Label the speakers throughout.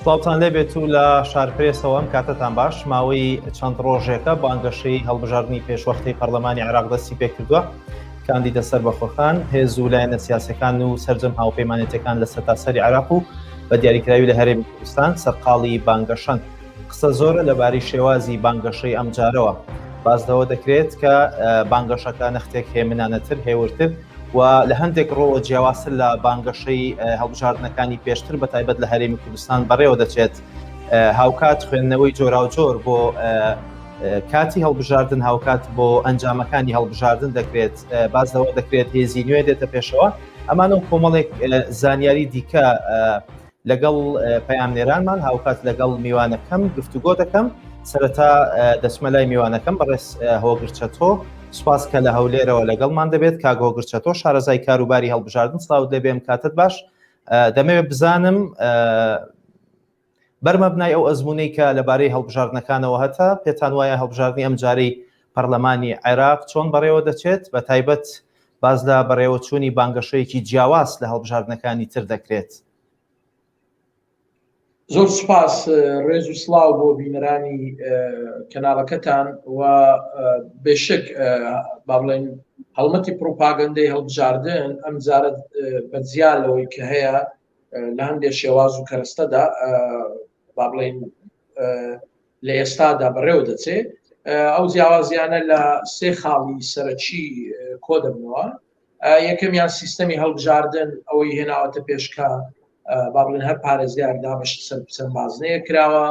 Speaker 1: سڵاوتان لێبێت و لە شارپرێسەوە ئەم کاتتان باش ماوەی چەند ڕۆژێکە بانگەشەی هەڵبژاردننی پێشوەختەی پەرلەمانی عێراق دەستی پێ کردووە. کاندیدە سەربەخۆخان هێز و لایەنە سیاسەکان و سەرجەم هاوپەیمانێتەکان لە سەرتاسەری عێراق و بە دیاریکراوی لە هەرێمی کوردستان سەرقاڵی بانگەشەن. قسە زۆرە لەبارەی شێوازی بانگەشەی ئەم جارەوە. بازدەوە دەکرێت کە بانگەشەکە نەختێک هێمنانەتر هێورتر و لە هەندێک ڕۆوە جیاوازتر لە بانگەشەی هەڵبژاردنەکانی پێشتر بە تایبەت لە هەرێمی کوردستان بەڕێوە دەچێت. هاوکات خوێندنەوەی جۆراوجۆر بۆ کاتی هەڵبژاردن هاوکات بۆ ئەنجامەکانی هەڵبژاردن دەکرێت. بازدەوە دەکرێت هێزی نوێ دێتە پێشەوە. ئەمانە کۆمەڵێک زانیاری دیکە لەگەڵ پەیامنێرانمان هاوکات لەگەڵ میوانەکەم گفتوگۆ دەکەم. سەرەتا دەچمە لای میوانەکەم بەڕێز هۆگرچەتۆ. سوپاس کە لە هەولێرەوە لەگەڵمان دەبێت. کاک هۆگرچەتۆ شارەزای کاروباری هەڵبژاردن، سڵاو دەبێم کاتت باش. دەمەوێت بزانم بەرمەبنای ئەو ئەزمونەی کە لەبارەی هەڵبژاردنەکانەوە هەتا پێتان وایە هەڵبژاردننی ئەم جارەی پەرلەمانی عێراق چۆن بەڕێوە دەچێت، بە تایبەت باز لە بەڕێوەچوونی بانگەشەیەکی جیاواز لە هەڵبژاردنەکانی تر دەکرێت.
Speaker 2: زۆر سوپاس ڕێز و سڵاو بۆ بینەرانی کەناڵەکەتان و بێشک با بڵێن هەڵمەتی پرۆپاگەندەی هەڵبژاردن ئەم جارە بەجیال لەوەی کە هەیە لە هەندێک شێواز و کەرەستەدا با بڵێن لە ئێستادا بەڕێوە دەچێت. ئەو جیاوازیانە لە سێ خاڵی سەرەکی کۆ دەبنەوە. یەکەمیان سیستەمی هەڵبژاردن ئەوەی هێناوەتە پێشکە با بڵێن هەر پارێزگار دابەشی چەند بازنەیە کراوە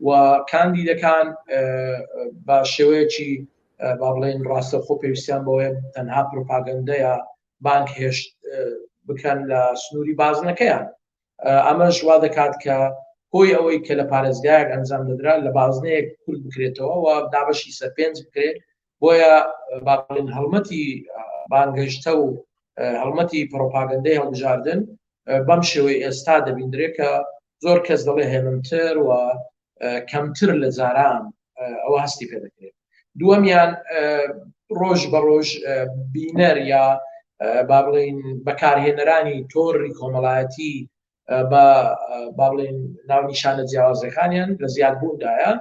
Speaker 2: و کاندیدەکان بە شێوەیەکی با بڵێن ڕاستەوخۆ پێویستیان بۆیە تەنها پرۆپاگەندەیە بانک هێشت بکەن لە سنووری بازنەکەیان. ئەمەش وا دەکات کە هۆی ئەوەی کە لە پارێزگایەک ئەنجام دەدرا لە بازنەیەک کورد بکرێتەوە و دابەشی سەر پێنج بکرێت. بۆیە با بڵێن هەڵمەتی بانگەشتە و هەڵمەتی پرۆپاگەندەی هەڵبژاردن بەم شێوەی ئێستا دەبیندرێت کە زۆر کەس دەڵێ هێمنتر و کەمتر لە جاران ئەوە هەستی پێ دەکرێت. دووەمیان ڕۆژ بە ڕۆژ بینەر یا با بڵێن بەکارهێنەرانی تۆڕی کۆمەڵایەتی بە با بڵێن ناونیشانە جیاوازەکانیان لە زیادبووندایە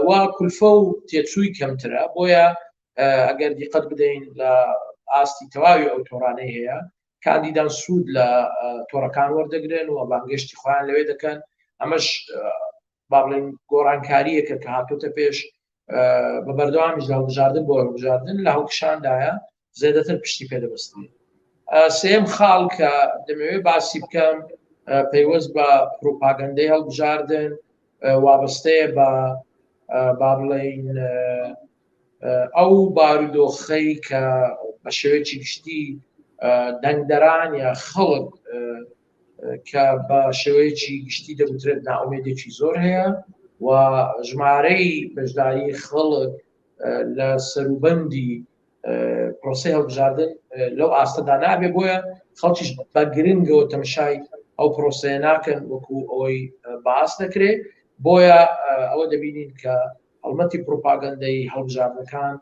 Speaker 2: و کولفە و تێچووی کەمترە. بۆیە ئەگەر دیقەت بدەین لە ئاستی تەواوی ئەو تۆڕانەی هەیە کاندیدان سوود لە تۆڕەکان وەردەگرن و بانگەشتی خۆیان لەوێ دەکەن. ئەمەش با بڵێن گۆڕانکاریەکە کە هاتوتە پێش بە بەردەوامیش لە هەڵبژاردن بۆ هەڵبژاردن لە هەڵکشاندایە زێدەتر پشتی پێدەبەستێت. سێم خاڵ کە دەمەوێت باسی بکەم پەیوەست بە پرۆپاگەندەی هەڵبژاردن وابەستەیە بە با بڵێن ئەو بارودۆخەی کە بە شێوەیەکی گشتی دەنگدەران یا خەڵک کە بە شێوەیەکی گشتی دەبترێت ناومێدێکی زۆر هەیە و ژمارەی بەشداری خەڵک لە سەروبەندی پرۆسەی هەڵبژاردن لەو ئاستەدا نابێ. بۆیە خەڵکیش بە گرنگەوە تەماشای ئەو پرۆسەیە ناکەن وەکو ئەوەی باس دەکرێت. بۆیە ئەوە دەبینین کە هەڵمەتی پرۆپاگەندەی هەڵبژاردنەکان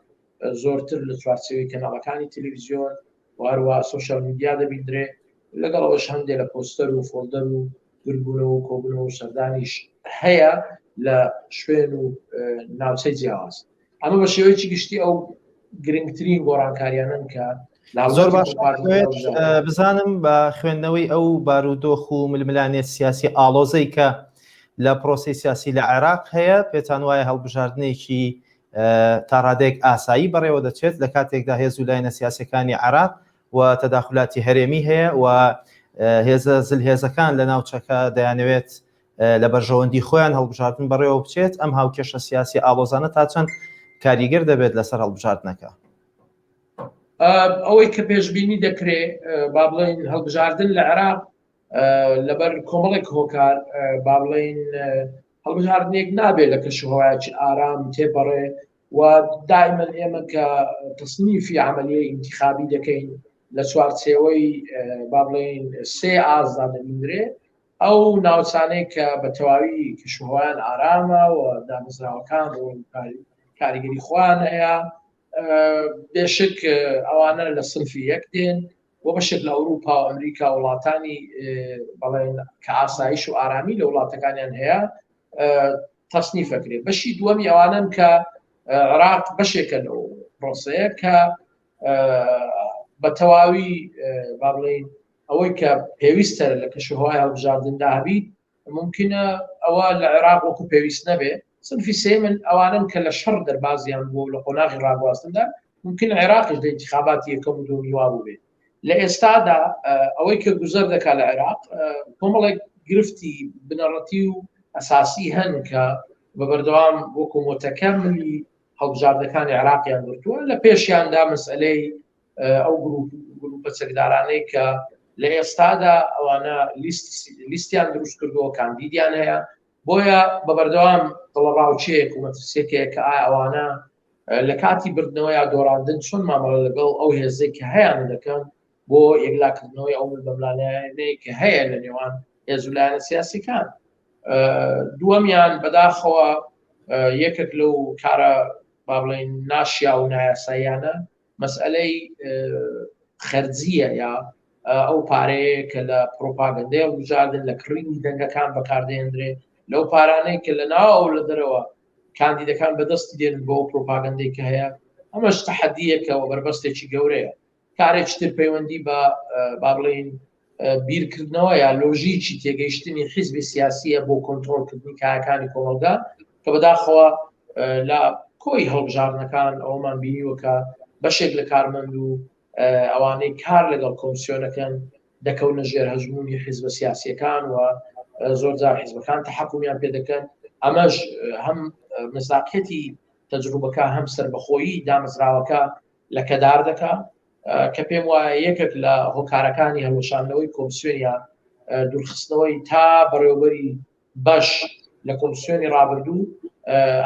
Speaker 2: زۆرتر لە چوارچێوەی کەناڵەکانی تەلەڤیزیۆن وهروە سوشال میدیا دەبیندرێ، لەگەڵەوەش هەندێک لە پۆستەر و فۆلدەر و گربوونەوە و کۆبوونەوە و سەردانیش هەیە لە شوێن و ناوچەی جیاواز. ئەمە بە شێوەیەکی گشتی ئەو گرنگترین گۆڕانکاریانن کە
Speaker 1: زۆر باش بزانم بە خوێندنەوەی ئەو بارودۆخ و ململانێت سیاسی ئاڵۆزەی کە لە پرۆسی سیاسی لە عێراق هەیە پێتان وایە هەڵبژاردنێکی تا ڕادێک ئاسایی بەڕێوە دەچێت لە کاتێکدا هێز و لایەنە سیاسەکانی عێراق و تەداخلاتی هەرێمی هەیە و هێزە زلهێزەکان لە ناوچەکە دەیانەوێت لە بەرژەوەندی خۆیان هەڵبژاردن بەڕێوە بچێت. ئەم هاوکێشە سیاسی ئاڵۆزانە تا چەند کاریگەر دەبێت لەسەر هەڵبژاردنەکە؟
Speaker 2: ئەوەی کە پێشبینی دەکرێت با بڵێن هەڵبژاردن لە عێراق لەبەر کۆمەڵێک هۆکار با بڵێن هەڵبژاردنێک نابێت لە کەشوهەوایەکی ئارام تێپەڕێ و دائما ئێمە کە تەسنیفی عملیە ئینتیخابی دەکەین لە چوارچێوەی با بڵێن سێ ئازدا دەبیندرێ. ئەو ناوچانەی کە بە تەواوی کەشوهەوایان ئارامە و دامەزراوەکان کاریگەری خۆیان هەیە بێشک ئەوانە لە سنفی یەک دێن بەشێک لە ئەوروپا و ئەمریکا وڵاتانی بەڵێن کە ئاسایش و ئارامی لە وڵاتەکانیان هەیە تەصنیفەکرێت. بەشی دووەمی ئەوانن کە عێراق بەشێکە لەو پرۆسەیە کە بە تەواوی با بڵێن ئەوەی کە پێویستە لە کەشوهەوای هەڵبژاردندا هەبیت ممکنە ئەوە لە عێراق وەکو پێویست نەبێ. سنفی سێمن ئەوانن کە لە شەڕ دەربازیان بۆ لە قۆناغی ڕاگواستندا ممکنە عێراقش لە انتخاباتی یەکەم و دووەمی وا بوو بێت. لە ئێستادا ئەوەی کە گوزەر دەکات لە عێراق کۆمەڵێک گرفتی بنەڕەتی و ئەساسی هەن کە بە بەردەوام وەکو مۆتەکەملی هەڵبژاردنەکانی عێراقیان گرتووە. لە پێشیاندا مەسئلەی ئەو گروپە چەکدارانەی کە لە ئێستادا ئەوانە لیستیان دروست کردووە کاندیدیان هەیە، بۆیە بە بەردەوام دڵڕاوچەیەک و مەترسێکەیە کە ئایا ئەوانە لە کاتی بردنەوەی یا دۆڕاندن چۆن مامەڵە لەگەڵ ئەو هێزەی کە هەیەیان دەکەن بۆ یەکلاکردنەوەی ئەو بەملانەیە کە هەیە لە نێوان هێز و لایەنە سیاسیەکان. دووەمیان بەداخەوە یەکێک لەو کارە با بڵێن ناشیا و نایاساییانە مەسئلەی خەرجیە یا ئەو پارەیە کە لە پرۆپاگەندەیە هەڵبژاردن لە کڕینی دەنگەکان بەکاردێنرێ، لەو پارانەی کە لە ناو لە دەرەوە کاندیدەکان بەدەستی دێن بۆ پرۆپاگەندەی کە هەیە. ئەمەش تەحەدیەکەوە بەربەستێکی گەورەیە. کارێکی تر پەیوەندی بە با بڵێن بیرکردنەوە یا لۆژیکی تێگەیشتنی حیزبی سیاسیە بۆ کۆنتڕۆڵکردنی کارەکانی کۆمەلگا کە بەداخەوە لە کۆی هەڵبژاردنەکان ئەومان بینیوە کە بەشێک لە کارمەند و ئەوانەی کار لەگەڵ کۆمسیۆنەکەن دەکەونە ژێر هەژمونی حیزبە سیاسیەکان و زۆرجار حیزبەکان تەحەکومیان پێ دەکەن. ئەمەش هەم مصداقیەتی تەجروبەکە هەم سەربەخۆیی دامەزراوەکە لە کەدار دەکات کە پێم وایە یەکێک لە هۆکارەکانی هەڵوەشاندنەوەی کۆمسیۆنیا دوورخستنەوەی تا بەڕێوەبەری بەش لە کۆمسیۆنی ڕابردوو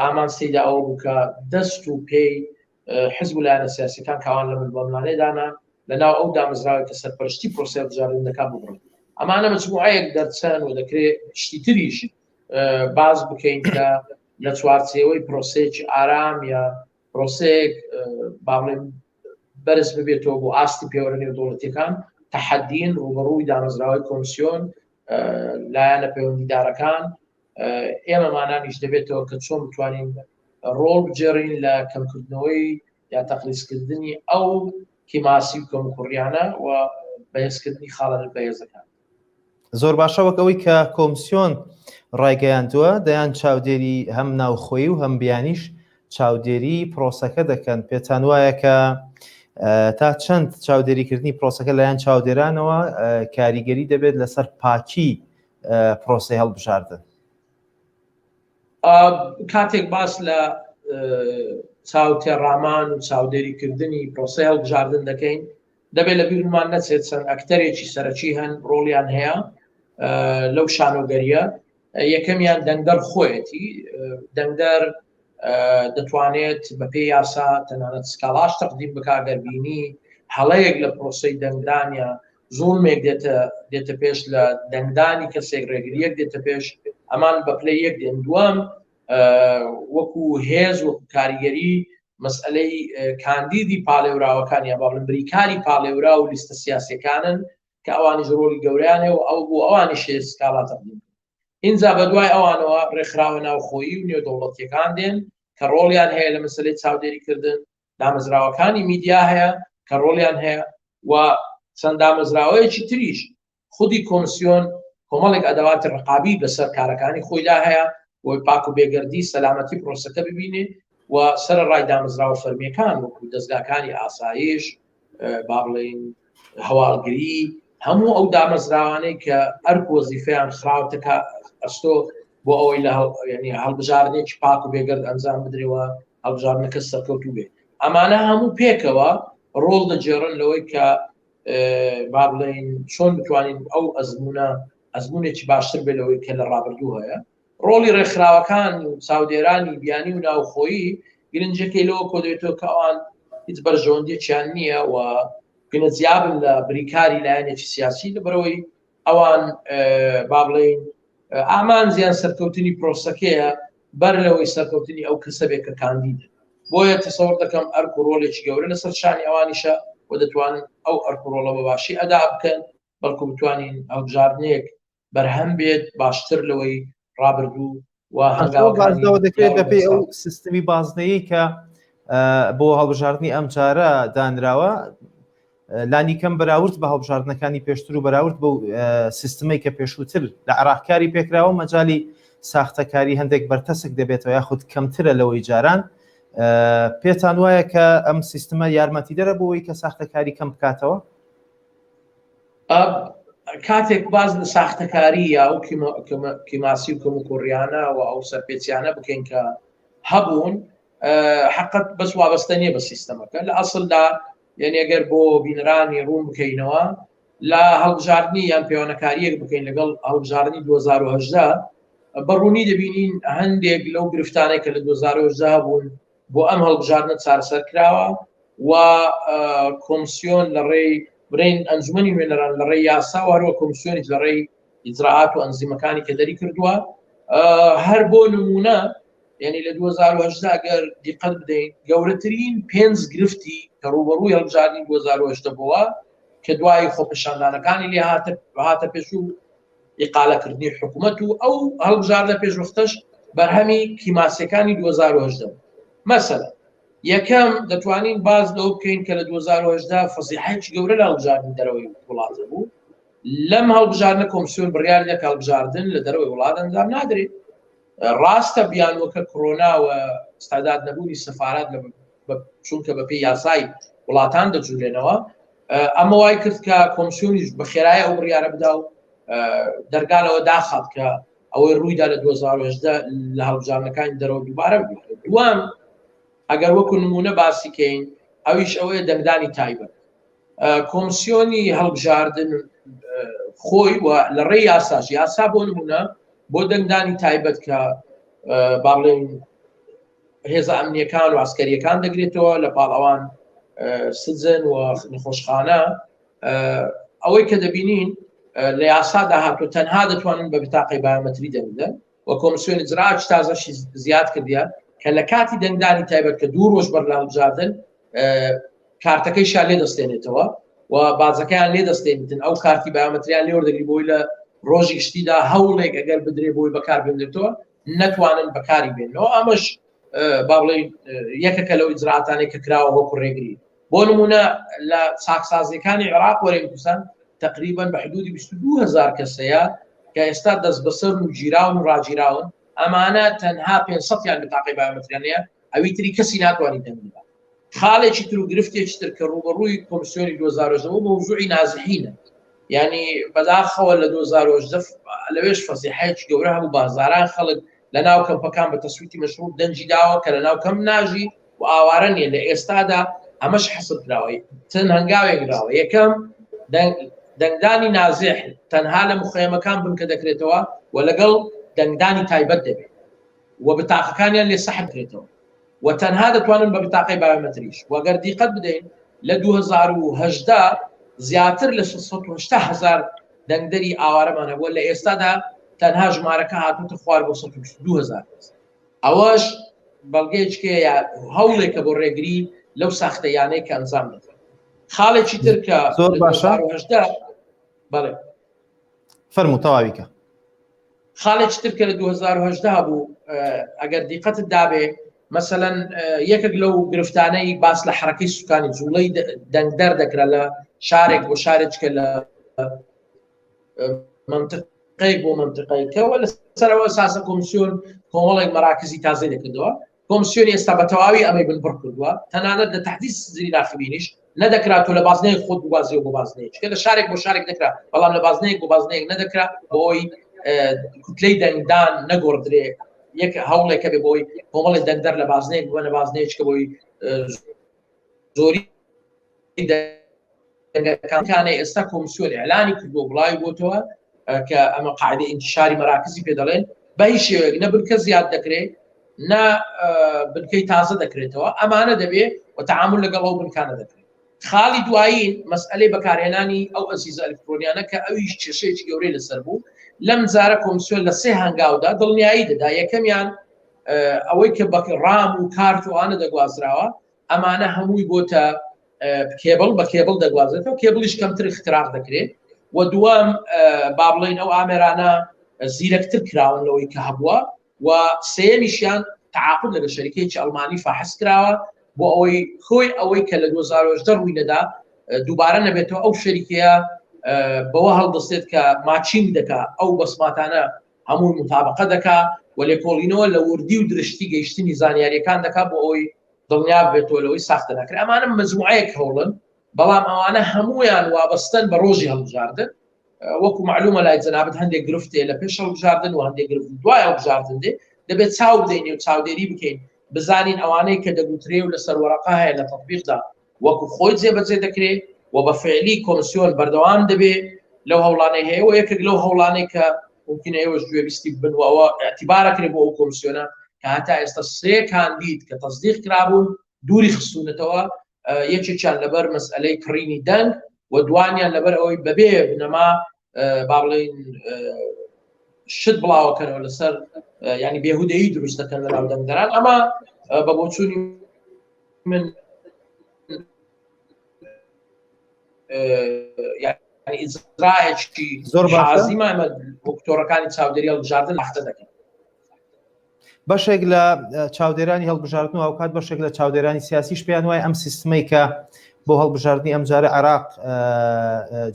Speaker 2: ئامانستەیدا ئەوە بوو کە دەست و پێی حزب و لایەنە سیاسیەکان کاوان لە بەملانەیەدانا لەناو ئەو دامەزراوی کە سەرپەرشتی پرۆسە هەڵبژاردنەکە ببڕن. ئەمانە مجموعەیەک دەرچەن و دەکرێت شتی تریش باز بکەین کە لە چوارچێوەی پرۆسەیەکی ئارام یا پرۆسەیەک با بڵێن بەرز ببێتەوە بۆ ئاستی پێوەرە نێودەوڵەتیەکان تەحەدین ڕوبەڕووی دامەزراوەی کۆمسیۆن لایەنە پەیوەندیدارەکان ئێمەمانانیش دەبێتەوە کە چۆن بتوانین ڕۆڵ بجێڕین لە کەمکردنەوەی یا تەقلیزکردنی ئەو کیماسی و کەمکوڕیانە و بەهێزکردنی خاڵە بەهێزەکان.
Speaker 1: زۆر باشەوەک ئەوەی کە کۆمسیۆن ڕایگەیاندووە دەیان چاودێری هەم ناوخۆیی و هەم بیانیش چاودێری پرۆسەکە دەکەن. پێتان وایە کە تا چەند چاودێریکردنی پرۆسەکە لایەن چاودێرانەوە کاریگەری دەبێت لەسەر پاکی پرۆسەی هەڵبژاردن؟
Speaker 2: کاتێک باس لە چاوتێڕامان و چاودێریکردنی پرۆسەی هەڵبژاردن دەکەین دەبێت لە بیرمان نەچێت چەند ئەکتەرێکی سەرەکی هەن ڕۆڵیان هەیە لەو شانۆگەریە. یەکەمیان دەنگدەر خۆیەتی. دەنگدەر دەتوانێت بەپێی یاسا تەنانەت سکاڵاش تەقدیم بکات بینی هەڵەیەک لە پرۆسەی دەنگدانە زوڵمێک دێتە پێش لە دەنگدانی کەسێک ڕێگریەک دێتە پێش ئەمان بە پلەی یەک دێن. دووەم وەکو هێز وەکو کاریگەری مەسئلەی کاندیدی پاڵێوراوەکان یا باڵم بریکاری پاڵێورا و لیستە سیاسیەکانن کە ئەوانیش ڕۆلی گەورەیانێ و ئەو بۆ ئەوانی شێ سکاڵا تەقدیم. اینجا بە دوای ئەوانەوە ڕێکخراوە ناوخۆیی و نێودەوڵەتیەکان دێن کە ڕۆڵیان هەیە لە مەسەلەی چاودێریکردن. دامەزراوەکانی میدیا هەیە کە ڕۆڵیان هەیە و چەند دامەزراوەیەکی تریش خودی کۆمسیۆن کۆمەڵێک ئەدەواتی ڕقابی بەسەر کارەکانی خۆیدا هەیە بۆی پاک و بێگەردی سەلامەتی پرۆسەکە ببینێ و سەر ڕای دامەزراوە فەرمیەکان وەکو دەستگاکانی ئاسایش با بڵێن هەواڵگری هەموو ئەو دامەزراوانەی کە ئەرک وەزیفەیان خراوەتەکە ئەستۆ بۆ ئەوەی لە هەڵبژاردنێکی پاک و بێگەرد ئەنجام بدرێەوە هەڵبژاردنەکە سەرکەوتوو بێ. ئەمانە هەموو پێکەوە ڕۆڵ دەجێڕن لەوەی کە با بڵێن چۆن بتوانین ئەو ئەزمونێکی باشتر بێ لەوەی کە لە ڕابردوو هەیە. ڕۆڵی ڕێکخراوەکان و چاودێرانی بیانی و ناوخۆیی گرنجەکەی لەوە کۆ دەوێتەوە کە ئەوان هیچ بەرژەوەندیەکیان نییە و گنەجیابن لە بریکاری لایەنێکی سیاسی لەبەرەوەی ئەوان با بڵێن ئامان زیان سەرکەوتنی پرۆسەکەیە بەر لەوەی سەرکەوتنی ئەو کەسە بێت کە کاندیدە. بۆیە تەسەوڕ دەکەم ئەرک و ڕۆڵێکی گەورە لەسەر شانی ئەوانیشە و دەتوانن ئەو ئەرکڕۆڵە بە باشی ئەدا بکەن بەڵکو بتوانین هەڵبژاردنێک بەرهەم بێت باشتر لەوەی ڕابردوو و
Speaker 1: هەنگاوەکانەوە دەکرێت بەپێی ئەو سیستمی بازنەیە کە بۆ هەڵبژاردننی ئەم جارە دانراوە لانی کەم بەراورد بە هەڵبژاردنەکانی پێشتر و بەراورد بە سیستمی کە پێشووتر لە عراقکاری پێکراوە مەجای ساختەکاری هەندێک بەرتەسک دەبێتەوە یاخود کەمترە لەوەی جاران پێتان وایە کە ئەم سیستمە یارمەتی دەرە بۆەوەی کە ساختەکاری کەم بکاتەوە
Speaker 2: کاتێک باز لە ساختەکاری یا ئەو کیماسی و کەم و کوڕیانە و ئەو سەرپێچیانە بکەین کە هەبوون حقت بەس وابەستە نیە بە سیستەمەکە لە ئەسڵدا یعنی ئەگەر بۆ بینرانی ڕوون بکەینەوە لە هەڵبژاردننی یان پەیوەندەکاریەک بکەین لەگەڵ هەڵبژاردننی 2010 بەڕوونی دەبینین هەندێک لەو گرفتانەی کە لە 2010 بوون بۆ ئەم هەڵبژاردنە چارەسەر کراوە و کۆمسیۆن لە ڕێی برین ئەنجومەنی نوێنەران لە ڕێی یاسا و هەروە کۆمسیۆنی لە ڕێی ئیجراعات و ئەنزیمەکانی کە دەری کردووە هەر بۆ نمونە یعنی لە 2010 ئەگەر دیقەت بدەین گەورەترین 5 گرفتی کە ڕوبەڕووی هەڵبژاردننی 2010 بووە کە دوای خۆپیشاندانەکانی لێ هاتە پێش و ئیقالەکردنی حکوومەت و ئەو هەڵبژاردنە پێشوەختەش بەرهەمی کیماسیەکانی 2010 مەسەلەن یەکەم دەتوانین باز لەوە بکەین کە لە 2010 فەزیحەیەکی گەورە لە هەڵبژاردننی دەرەوەی وڵاتە بوو لەم هەڵبژاردنە کۆمسیۆن بڕیار دەکات هەڵبژاردن لە دەرەوەی وڵات ئەنجام نادرێت ڕاستە بیانوەکە کۆرۆنا و استعداد نەبوونی سەفارەت چونکە بەپێی یاسای وڵاتان دەجوولێنەوە ئەمە وای کرد کە کۆمسیۆنیش بە خێرایە ئەو بڕیارە بدا و دەرگالەوە داخات کە ئەوەی ڕوویدا لە 2010 لە هەڵبژاردنەکانی دەرەوە دووبارە بگرێت دوام ئەگەر وەکو نمونە باسی کەین ئەویش ئەوەیە دەنگدانی تایبەت کۆمسیۆنی هەڵبژاردن خۆی و لە ڕێی یاساش یاسا بۆ نمونە بۆ دەنگدانی تایبەت کە با بڵێن هێزە ئەمنیەکان و عسکەریەکان دەگرێتەوە لە پاڵەوان سجن و نەخۆشخانە ئەوەی کە دەبینین لە یاسادا هاتووە تەنها دەتوانن بە بتاقەی بایۆمەتری دەنگدەن و کۆمسیۆنی ئیجراعات تازەشی زیاد کردیە کە لە کاتی دەنگدانی تایبەت کە دوو ڕۆژ بەر لە هەڵبژاردن کارتەکەیشان لێ دەستێنێتەوە و بازەکەیان لێ دەستێنێتن ئەو کارتی بایۆمەتریان لێ وەردەگری بۆی لە ڕۆژی گشتیدا هەوڵێک ئەگەر بدرێ بۆی بەکار بێنێتەوە نەتوانن بەکاری بێنەوە ئەمەش با بڵێن یەکەکە لەو ئیجراعاتانێک کە کراوە بۆ کوڕێگری بۆ نمونە لە چاکسازیەکانی عێراق وەرێگوسان تقریبا بە حدودی 22,000 کەسەیە کە ئێستا دەست بەسەر و گیراون و ڕاگیراون ئەمانە تەنها 500یان بتاقەی بایۆمەتریانەیە ئەوی تری کەسی ناتوانانی دەنگدا خاڵێکی تر و گرفتێکی تر کە ڕوبەڕووی کۆمسیۆنی 2010 مەوزوعی نازحینە یعنی بەداخەوە لە 2010 لەوێش فەزیحەیەکی گەورە هەبوو بازاران خەڵک لە ناو کەمپەکان بە تەسویتی مەشروع دەنجی داوە کە لە ناو کەم ناژی و ئاوارە نیە لە ئێستادا ئەمەش حەسب کراوەی تن هەنگاوێک راوە یەکەم دەنگدانی نازح تەنها لە مخەیەمەکان بن کە دەکرێتەوە و لەگەڵ دەنگدانی تایبەت دەبێت و بتاقەکانیان لێ سەحب کرێتەوە و تەنها دەتوانن بە بتاقەی بایۆمەتریش وەگەر دیقەت بدەین لە 2010 زیاتر لە 680,000 دەنگدەری ئاوارەمان هەبووە لە ئێستادا تەنها ژمارەکە هاتووتە خوار بۆ 122,000 ئەوەش بەڵگەیەکێ هەوڵێکە بۆ ڕێگری لەو ساختەیانەی کە ئەنجام دەدەن خاڵێکی تر کە
Speaker 1: زۆر باشە
Speaker 2: بەڵێ
Speaker 1: فەرموو تەواویکە
Speaker 2: خاڵێکی تر کە لە 2010 بوو ئەگەر دیقەتت دابێ مثلەن یەکێک لەو گرفتانەی باس لە حرەکەی سوکانی جوڵەی دەنگدەر دەکرا لە شارێک بۆ شارێککە لە منطقەیەک بۆ منطقەیەکەوە لەسەرەوە ساسە کۆمسیۆن کۆمەڵێک مەراکزی تازەی دەکردەوە کۆمسیۆنی ئێستا بە تەواوی ئەمەی بنبڕ کردووە تەنانەت لە تحدید سزری داخبینیش نەدەکراتەوە لە بازنەیەک خۆت بوازیەوە بۆ بازنەیەک کە لە شارێک بۆ شارێک دەکرا بەڵام لە بازنەیەک بۆ بازنەیەک نەدەکرا بۆی کوتلەی دەنگدان نەگۆڕدرێ یەک هەوڵێکە بێ بۆی کۆمەڵی دەنگدەر لە بازنەیەک بووە بازنەیەک کە بۆی زۆری دەنگەکانە ئێستا کۆمسیۆن ئەعلانی کردووە وڵاوی بۆتەوە کە ئەمە قاعدەی ئینتیشاری مەراکزی پێ دەڵێن بە هیچ شێوەیەک نە بنکە زیاد دەکرێت نە بنکەی تازە دەکرێتەوە ئەمانە دەبێت و تەعامل لەگەڵ ئەو بنکانە دەکرێت خاڵی دوایین مەسئلەی بەکارهێنانی ئەو ئەزیزە ئەلکترۆنیانە کە ئەویش کێشەیەکی گەورەی لەسەر بوو لەم جارە کۆمسیۆن لە 3 هەنگاودا دڵنیایی دەدا یەکەمیان ئەوەی کە بە ڕام و کارت و ئانە دەگوازراوە ئەمانە هەمووی بۆتە کێبڵ بە کێبڵ دەگوازێتەوە کێبڵیش کەمتر اختراق دەکرێت و دووەم با بڵێن ئەو ئامێرانە زیرەکتر کراون لەوەی کە هەبووە و سێمیشیان تعاقد لەگە شەریکەیەکی ئەڵمانی فاحس کراوە بۆ ئەوەی خۆی ئەوەی کە لە 2010 ڕووی لەدا دووبارە نەبێتەوە ئەو شەریکەیە بەوە هەڵدەستێت کە ماچین دەکا ئەو بەسماتانە هەموو مطابقە دەکا و لێکۆڵینەوە لە وردی و درشتی گەیشتنی زانیاریەکان دەکا بۆ ئەوی دڵنیا بێتەوە لەوەی ساختە نەکرێت ئەمانە مەجموعەیەک هەوڵن بەڵام ئەوانە هەمویان وابەستن بە ڕۆژی هەڵبژاردن وەکو معلومە لای جەنابەت هەندێک گرفتێ لە پێش هەڵبژاردن و هەندێک گرفت دوای هەڵبژاردن دێ دەبێت چاو بدەین و چاودێری بکەین بزانین ئەوانەی کە دەگوترێ و لەسەر وەرەقە هەیە لە تەطبیقدا وەکو خۆی جێبەجێ دەکرێت و بە فعلی کۆمسیۆن بەردەوام دەبێت لەو هەوڵانەی هەیە و یەکێک لەو هەوڵانەی کە ممکنە ئێوەش گوێبیستی بنەوە ئەتیبارەکرێ بۆ ئەو کۆمسیۆنە کە هەتا ئێستا سێ کاندید کە تەصدیق کرابوون دووری خستونەتەوە یەکێکیان لەبەر مەسئلەی کڕینی دەنگ و دوانیان لەبەر ئەوەی بەبێ بنەما با بڵێن شت بڵاوەکەنەوە لەسەر ینی بێهودەیی دروست دەکەن لەناو دەنگدەران ئەمە بە بۆچوونی من ئیجرایەکی
Speaker 1: زۆر
Speaker 2: حازیمە ئەمە دکتۆرەکانی چاودێری هەڵبژاردن لاختە دەکەن
Speaker 1: بەشێک لە چاودێرانی هەڵبژاردن و ئەوکات بەشێک لە چاودێرانی سیاسیش پێیان وایە ئەم سیستمەی کە بۆ هەڵبژاردننی ئەم جارە عێراق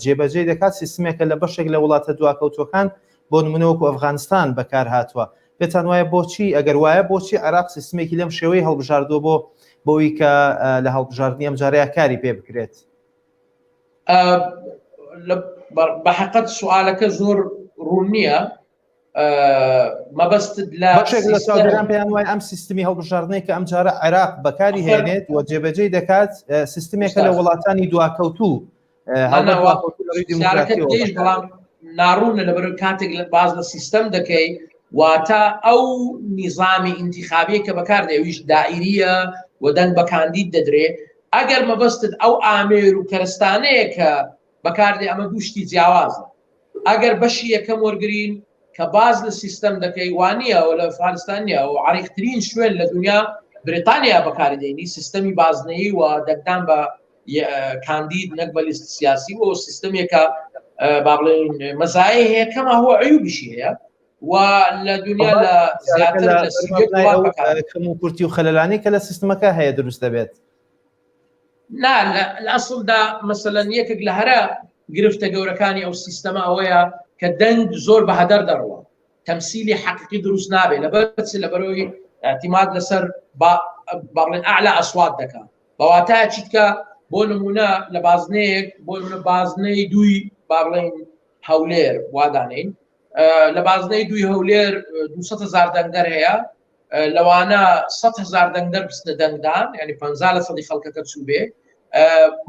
Speaker 1: جێبەجێ دەکات سیستمێکە لە بەشێک لە وڵاتە دواکەوتوەکان بۆ نمونەوەکو ئەفغانستان بەکار هاتووە پێتان وایە بۆچی ئەگەر وایە بۆچی عێراق سیستمێکی لەم شێوەی هەڵبژاردووە بۆی کە لە هەڵبژاردننی ئەم جارەیە کاری پێ بکرێت
Speaker 2: بەحقیقەت سوالەکە زۆر ڕوون نییە مەبەستت لە
Speaker 1: بەشێک لە چاودێران پێیان وایە ئەم سیستمی هەڵبژاردنەی کە ئەم جارە عێراق بەکاری هێنێت و جێبەجێ دەکات سیستمێکە لە وڵاتانی دواکەوتوو
Speaker 2: بەڵام ناڕوونە لەبەر کاتێک لە باز لە سیستەم دەکەی واتە ئەو نیظامی ئینتیخابیە کە بەکاردێویش دائیریە و دەنگ بە کاندید دەدرێ ئەگەر مەبەستت ئەو ئامێر و کەرستانەیە کە بەکاردێ ئەمە دووشتی جیاوازە ئەگەر بەشی یەکەم وەرگین کە باز لە سیستەم دەکەی وانە و لە ئەفغانستانە و عریقترین شوێن لە دنیا بریتانیا بەکاردێنی سیستەمی بازنەیی و دەگدان بە کاندید نەک بە لیست سیاسی و سیستەمێکە با بڵێن مەزایای هەیە کەمە هو عیوبیشی هەیە و لە دنیا لە زیاتر لە
Speaker 1: کەم و کورتی و خەلەلانی کە لە سیستمەکە هەیە دروست دەبێت
Speaker 2: نا لە ئەسڵدا مەسەلەن یەکێک لە هەرە گرفتە گەورەکانی ئەو سیستەمە ئەوەیە کە دەنگ زۆر بە هەدەر دەڕوە تەمسیلی حەقیقی دروست نابێت لەبەرەوەی اعتیماد لەسەر با بڵێن ئاعلا ئەسوات دەکات بەواتایە چیتکە بۆ نمونە لە بازنەیەک بۆ بازنەی دووی با بڵێن هەولێر وادانین لە بازنەی دووی هەولێر 200,000 دەنگدەر هەیە لەوانە 100,000 دەنگدەر بستە دەنگدان ینی 50 لە سەدی خەڵکەکە چوو بێ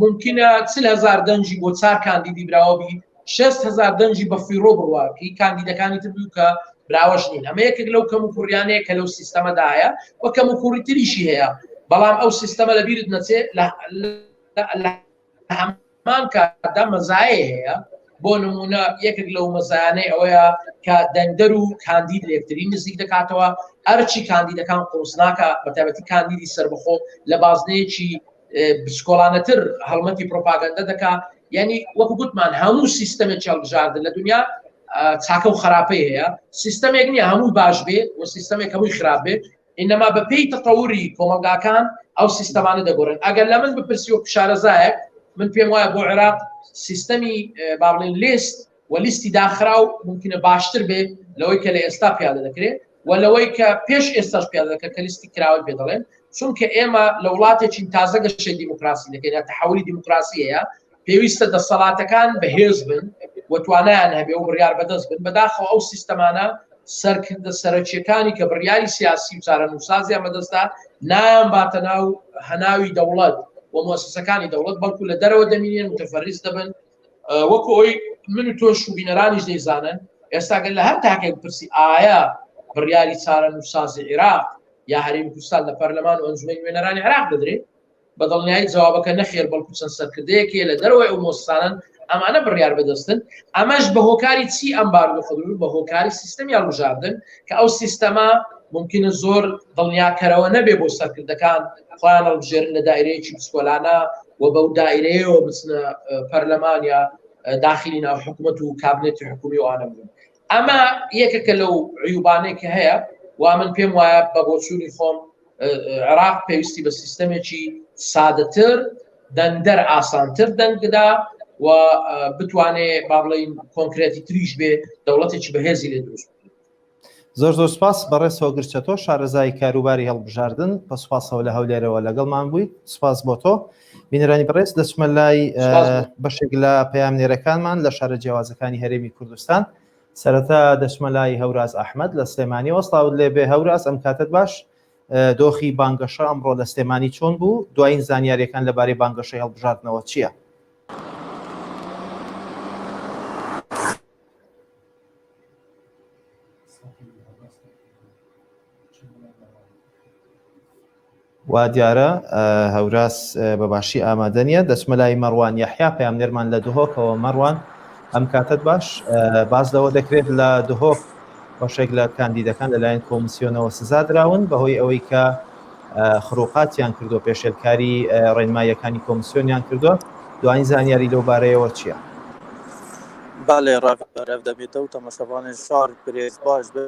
Speaker 2: ممکنە 40,000 دەنجی بۆ 4 کاندیدی براوەبی 6,000 دەنجی بە فیڕۆ بڕواکەی کاندیدەکانی تر بوو کە براوەش نین ئەمە یەکێک لەو کەم و کوڕیانەیە کە لەو سیستەمەدایە و کەم و کوڕی تریشی هەیە بەڵام ئەو سیستەمە لەبیرت نەچێت هەمان کاتدا مەزایە هەیە بۆ نمونە یەکێک لەو مەزایانەی ئەوەیە کە دەنگدەر و کاندید لەکترین نزیک دەکاتەوە ئەرچی کاندیدەکان قوسناکە بەتایبەتی کاندیدی سربەخۆ لە بازنەیەکی بچکۆڵانەتر هەڵمەتی پرۆپاگەندە دەکات یعنی وەکو گوتمان هەموو سیستەمێکی هەڵبژاردن لە دنیا چاکە و خراپەی هەیە سیستەمێک نییە هەمووی باش بێت و سیستەمێک هەمووی خراپ بێت ئینەما بە پێی تەتەوری کۆمەلگاکان ئەو سیستەمانە دەگۆڕن ئەگەر لە من بپرسی و شارەزایەک من پێم وایە بۆ عێراق سیستەمی با بڵێن لیست و لیستی داخرا و ممکنە باشتر بێت لەوەی کە لە ئێستا پیادە دەکرێت و لەوەی کە پێش ئێستاش پیادە دەکرێت کە لیستی کراوی پێ دەڵێن چونکە ئێمە لە وڵاتێکی تازە گەشەی دیموکراسی دەکەین یا تەحولی دیموکراسی هەیە پێویستە دەسەڵاتەکان بەهێز بن و توانیان هەبێ و بڕیار بەدەست بن بەداخەوە ئەو سیستەمانە سەرکردە سەرچیەکانی کە بڕیاری سیاسی و چارەنووسازیان بەدەستدا نایان باتە ناو هەناوی دەوڵەت و مؤسسەکانی دەوڵەت بەڵکو لە دەرەوە دەمینێن متەفەرریز دەبن وەکو ئەوی من و تۆش و بینەرانیش دەیزانن ئێستاگەر لە هەر تاکێک پرسی ئایا بڕیاری چارەنووسازی عێراق یا هەرێمی کوردستان لە پەرلەمان و ئەنجومەنی نوێنەرانی عێراق دەدرێت بەدڵنیایی جوابەکە نەخێر بەڵکو چەند سەرکردەیەکی لە دەرەوەی ئەو مۆسسانن ئەمانە بڕیار بەدەستن ئەمەش بە هۆکاری چی ئەمبار بخدرون بە هۆکاری سیستەمی هەڵبژاردن کە ئەو سیستەما ممکنە زۆر دڵنیاکەرەوە نەبێ بۆ سەرکردەکان خۆیان هەڵبژێرن لە دایرەیەکی بچکۆلانە و بەو دائیرەیەوە بچنە پەرلەمانیا داخلی ناو حکوومەت و کابنێتی حکومی وانە بوون. ئەمە یەکێکە لەو عیوبانەی کە هەیە و من پێم وایە بە بۆچوونی خۆم عێراق پێویستی بە سیستەمێکی سادەتر دەنگدەر ئاسانتر دەنگدا و بتوانێت با بڵێین کۆنکرێتی تریش بێ دەوڵەتێکی بەهێزی لێ دروست.
Speaker 1: زۆر زۆر سپاس بەڕێزەوە گرچەتۆ شارەزای کاروباری هەڵبژاردن پسپاسەوە لە هەولێرەوە لەگەڵمان بوویت. سپاس بۆ تۆ بینەرانی بەڕێز. دەچمە لای بەشێک لە پەیامنێرەکانمان لە شارە جیاوازەکانی هەرێمی کوردستان. سەرەتا دەچمە لای هەوراز ئەحمەد لە سلێمانی. وەستاوت لێ بێ هەوراز، ئەم کاتت باش. دۆخی بانگەشە ئەمڕۆ لە سلێمانی چۆن بوو؟ دوایین زانیاریەکان لەبارەی بانگەشەی هەڵبژاردنەوە چییە؟ وا دیارە هەوراس بەباشی ئامادە نیە. دەچمە لای مەڕوان یەحیا پەیامنێرمان لە دهۆکەوە. مەڕوان ئەم کاتت باش. باز لەوە دەکرێت لە دهۆک بەشێک لە کاندیدەکان لەلایەن کۆمیسیۆنەوە سزا دراون بەهۆی ئەوەی کە خڕوقاتیان کردو، پێشێلکاری ڕێنماییەکانی کۆمیسیۆنیان کردووە. دوایین زانیاری لەو بارەیەوە چییە؟
Speaker 3: باڵێ ڕەف دەبێتەوە تەماشەوانێ شار پرێز باش بێ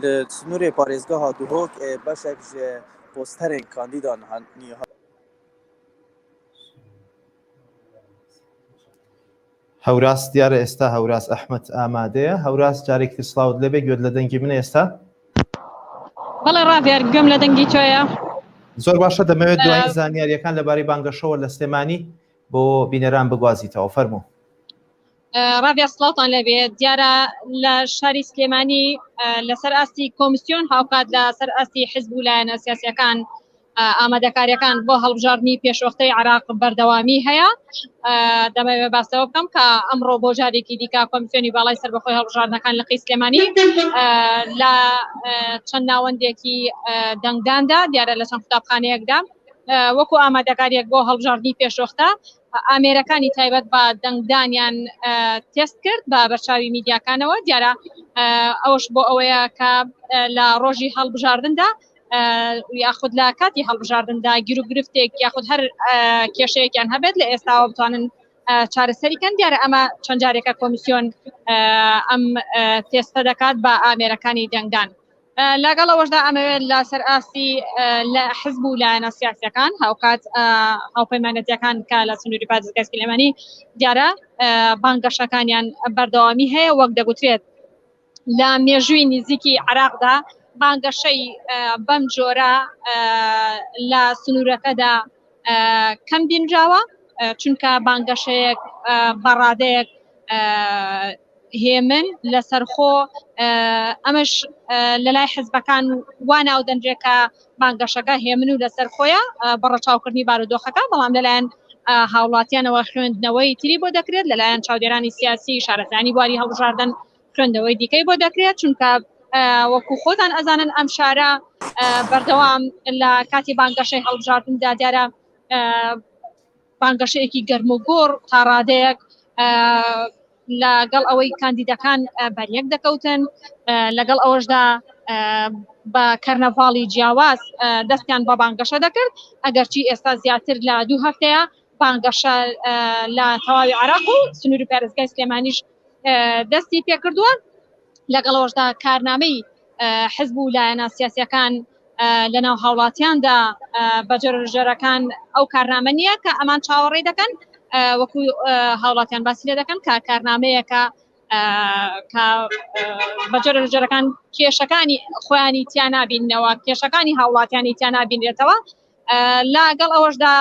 Speaker 3: لە سنوورێ پارێزگاها دوهۆک بەشێک پۆستەرێن کاندیدان هەنی
Speaker 1: هەوراس دیارە ئێستا هەوراس ئەحمەد ئامادەیە. هەوراس جارێکی سلااوت لەبێ گوێت لە دەنگی من ئێستا؟
Speaker 4: بەڵێ ڕاڤێر گوێم لە دەنگی تۆیە.
Speaker 1: زۆر باشە. دەمەوێت دوایین زانیاریەکان لەبارەی بانگەشەوە لە سلێمانی بۆ بینەران بگوازیتەوە. فەرموو.
Speaker 4: ڕاڤێر سڵاوتان لەبێت. دیارە لە شاری سلێمانی لەسەر ئاستی کۆمیسیۆن هاوکات لە سەر ئاستی حیزب و لایەنە سیاسیەکان ئامادەکاریەکان بۆ هەڵبژاردننی پێشوەختەی عێراق بەردەوامی هەیە. دەمەوێت باسەوە بکەم کە ئەمڕۆ بۆ جارێکی دیکە کۆمیسیۆنی باڵای سەربەخۆی هەڵبژاردنەکان لە قی سلێمانی لە چەند ناوەندێکی دەنگداندا دیارە لە چەند قوتابخانەیەکدا وەکو ئامادەکاریەک بۆ هەڵبژاردننی پێشوەختە ئامێرەکانی تایبەت بە دەنگدانیان تست کرد بە بەرچاوی میدیاکانەوە. دیارە ئەوش بۆ ئەوەیە کە لە ڕۆژی هەڵبژاردندا یاخود لە کاتی هەڵبژاردندا گیر و گرفتێک یاخود هەر کێشەیەکیان هەبێت لە ئێستاوە بتوانن چارەسەریکەن. دیارە ئەمە چەند جارێکە کۆمیسیۆن ئەم تێستە دەکات بە ئامێرەکانی دەنگدان. لەگەڵ ئەوەشدا ئەمەوێت لە سەر ئاستی لە حزب و لایەنە سیاسیەکان هاوکات هاوپەیمانەتیەکان کە لە سنووری پارێزگای سلێمانی دیارە بانگەشەکانیان بەردەوامی هەیە. وەک دەگوترێت لە مێژووی نزیکی عێراقدا بانگەشەی بەم جۆرە لە سنوورەکەدا کەم بینراوە، چونکە بانگەشەیەک بەڕادەیەک هێمن لەسەرخۆ ئەمەش لە لای حزبەکان واناو دەنجێکە بانگەشەکە هێمن و لەسەر خۆیە بەڕەچاوکردنی بارودۆخەکە، بەڵام لەلایەن هاوڵاتیانەوە خوێندنەوەی تری بۆ دەکرێت، لەلایەن چاودێرانی سیاسی شارەزانی بواری هەڵبژاردن خوێندەوەی دیکەی بۆ دەکرێت، چونکە وەکو خۆتان ئەزانن ئەم شارە بەردەوام لە کاتی بانگەشەی هەڵبژاردندا دیارە بانگەشەیەکی گەرم و گۆڕ تا ڕادەیەک لەگەڵ ئەوەی کاندیدەکان بەریەک دەکەوتن، لەگەڵ ئەوەشدا بە کەرنەڤاڵی جیاواز دەستیان بە بانگەشە دەکرد. ئەگەرچی ئێستا زیاتر لە 2 هەفتەیە بانگەشە لە تەواوی عێراق و سنووری پارێزگای سلێمانیش دەستی پێکردووە. لەگەڵ ئەوەشدا کارنامەی حزب و لایەنە سیاسیەکان لەناو هاوڵاتیاندا بەجێرەجێرەکان ئەو کارنامە نییە کە ئەمان چاوەڕێی دەکەن، وەکو هاوڵاتیان باسی لێ دەکەن کە کارنامەیەکە کە بەجێرەجێرەکان کێشەکانی خۆیانی تیان نابینەوە، کێشەکانی هاوڵاتیانی تیان نابینرێتەوە. لەگەڵ ئەوەشدا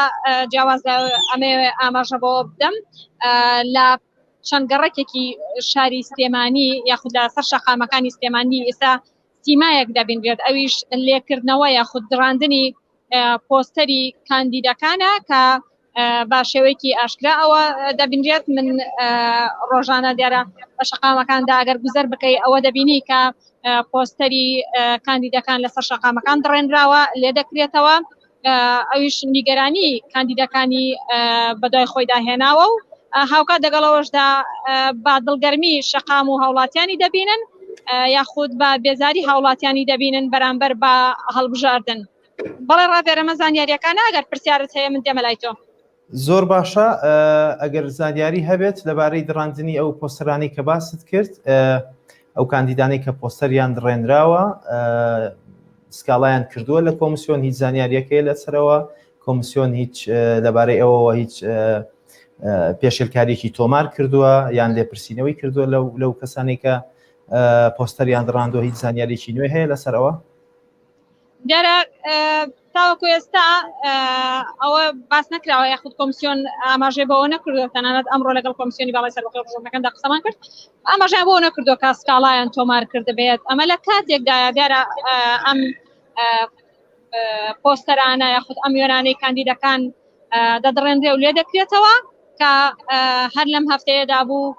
Speaker 4: جیاواز ئەمێ ئاماژەبەوە بدەم لە چەند گەڕێکێکی شاری سلێمانی یاخود لە سەر شەقامەکانی سلێمانی ئێستا سیمایەک دەبینرێت، ئەویش لێکردنەوە یاخود دڕاندنی پۆستەری کاندیدەکانە کە با شێوەیەکی ئاشکرا ئەوە دەبینرێت. من ڕۆژانە دیارە بە شەقامەکاندا ئەگەر گوزەر بکەی ئەوە دەبینی کە پۆستەری کاندیدەکان لەسەر شەقامەکان دڕێنراوە لێ دەکرێتەوە، ئەویش نیگەرانی کاندیدەکانی بەدوای خۆیدا هێناوە و هاوکات دەگەڵەوەشدا با دڵگەرمی شەقام و هاوڵاتیانی دەبینن یاخود بە بێزاری هاوڵاتیانی دەبینن بەرامبەر بە هەڵبژاردن. بەڵێ ڕاپێرەمە زانیاریەکانە ئەگەر پرسیارت هەیە من دێمە لای تۆ.
Speaker 1: زۆر باشە ئەگەر زانیاری هەبێت لەبارەی دڕاندنی ئەو پۆستەرانی کە باست کرد ئەو کاندیدانەی کە پۆستەریان دڕێنراوە سکاڵایان کردووە لە کۆمسیۆن هیچ زانیاریەکەی لەسەرەوە کۆمسیۆن هیچ لەبارەی ئەوەوە هیچ پێشێلکاریەکی تۆمار کردووە یان لێپرسینەوەی کردووە لەو کەسانی کە پۆستەریان دڕاندۆ هیچ زانیاریی نوێ هەیە لەسەرەوە
Speaker 4: دیارە تاوەکو ئێستا ئەوە باس نەکراوە یاخود کۆمسیۆن ئاماژێ بەوە نەکردو تەنانەت ئەمڕۆ لەگەڵ کۆمسیۆنی باڵای سەربەخۆی ڕۆژنەکەندا قسەمان کرد ئاماژیان بۆ نەکردو کە سکاڵایان تۆمار کرد بێت ئەمە لە کاتێکدایە دیارە ئەم پۆستەرانە یاخود ئەم وێنانەی کاندیدەکان دەدڕێنرێ و لێ دەکرێتەوە کە هەر لەم هەفتەیەدا بوو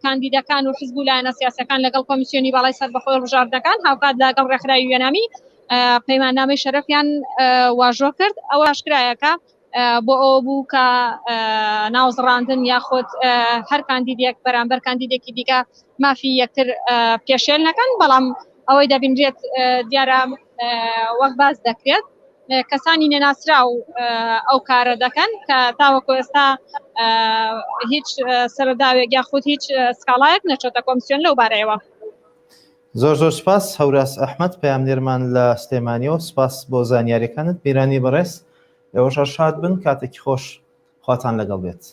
Speaker 4: کاندیدەکان و حزب و لایەنە سیاسەکان لەگەڵ کۆمیسیۆنی باڵای سەربەخۆی ڕژاردەکان هاوکات لەگەڵ ڕێکخراوی وێنامی پەیماننامەی شەرەفیان واژۆ کرد ئەوە ئاشکرایەکە بۆ ئەوە بوو کە ناوزڕاندن یاخود هەر کاندیدێک بەرامبەر کاندیدێکی دیکە مافی یەکتر پێشێل نەکەن بەڵام ئەوەی دەبینرێت دیارە وەک باز دەکرێت کەسانی نێناسرا و ئەو کارە دەکەن کە تاوەکو ئێستا هیچ سەرۆداوێک یاخود هیچ سکاڵایەک نەچۆتە کۆمسیۆن لەو بارەیەوە.
Speaker 1: زۆر زۆر سپاس هەوراس ئەحمەد پەیامدێرمان لە سلێمانیەوە سپاس بۆ زانیاریەکانت میرانی بەڕێز ئێوەش شاد بن کاتێکی خۆش خواتان لەگەڵ بێت.